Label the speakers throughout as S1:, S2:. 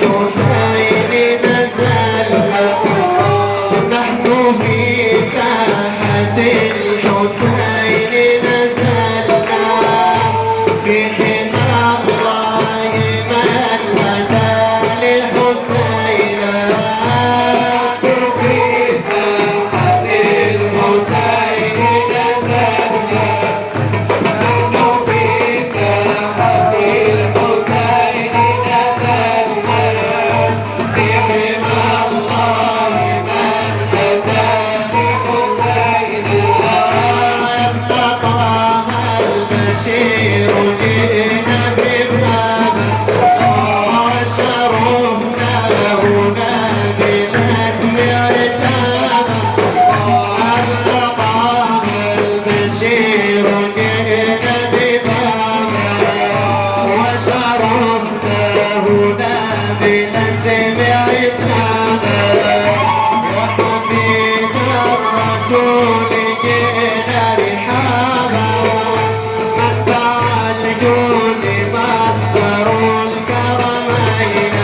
S1: للحسين نزلنا، نحن في ساحة الحسين نزلنا، في حمى الله من هدى لحسين. في ساحة الحسين نزلنا، نحن في ساحة الحسين نزلنا، في حمى الله من هدى لحسين. يبقى طه البشير جئنا ببابه، وشرفنا هنا بالاسم ارتابه. يبقى طه البشير جئنا ببابه، وشرفنا هنا بالاسم ارتابه. يا حبيب الرسول جئنا رحابا، منبع الجود مصدر الكرمين.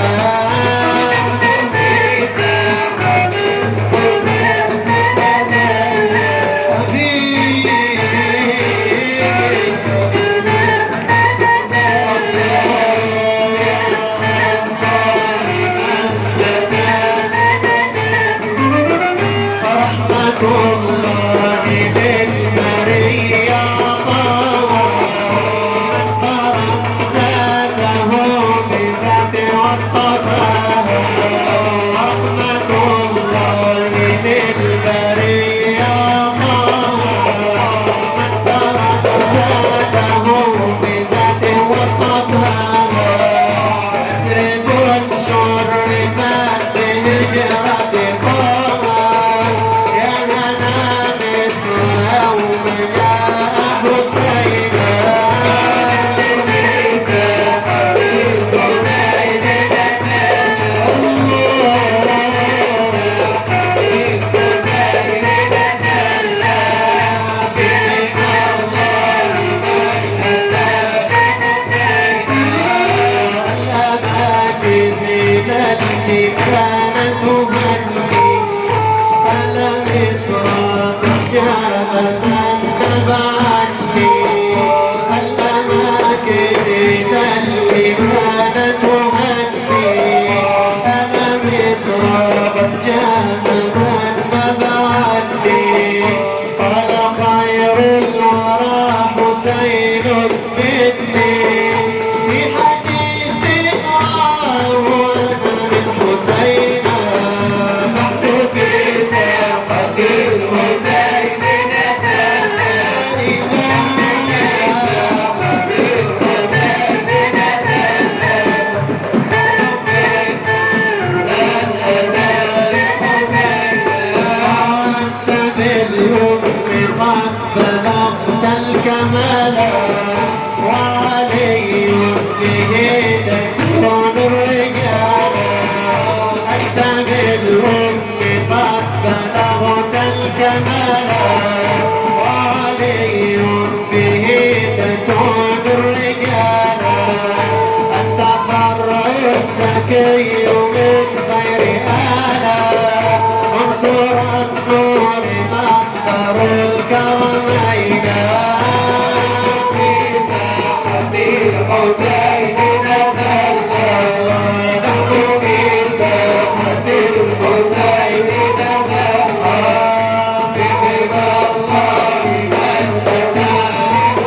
S1: في ساحة الحسين نزلنا، رحمة الله للبرية طوى، من كرم زاده بذات واصطفاها. رحمة الله للبرية طوى، من كرم زاده بذات واصطفاها. أسرد شرفت بهجرة قوى، يا هنا مصر يوم يا حسين. في ساحة الحسين نزلنا، الحسين نزلنا، في حمى الله من هدى لحسين. الأماكن من التي كانت تهني، فلم يصاب جاب من تبعني. الأماكن من التي كانت تهني، فلم يصاب جاب من تبعني. قال خير الورى حسين مني، في حديث وانا من حسين. نحن في ساحة الحسين نزلنا، في ساحة الحسين نزلنا، من أتى لحسين. أنت باليمن قد بلغت الكمال، وعلي به تسكن الرجال. أنت باليمن قد بلغت الكمال، وعلي به تسعد الرجال. أنت فرع زكي من غير آلاء، عنصر النور مصدر الكرمين. في ساحة الحسين نزلنا، نحن في ساحة الحسين نزلنا، في حمى الله من هدى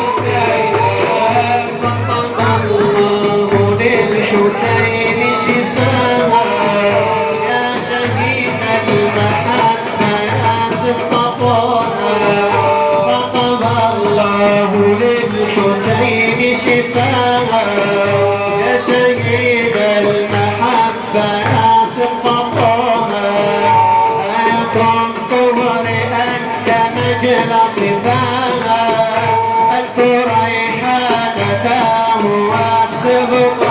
S1: لحسين. فطب الله للحسين شفاها، يا شديد المحبة يا سبطها. فطب الله للحسين شفاها، يا شهيد المحبة يا سبطها. آية الطهر أنت مجلس فاها، الكريحان فهو السبط.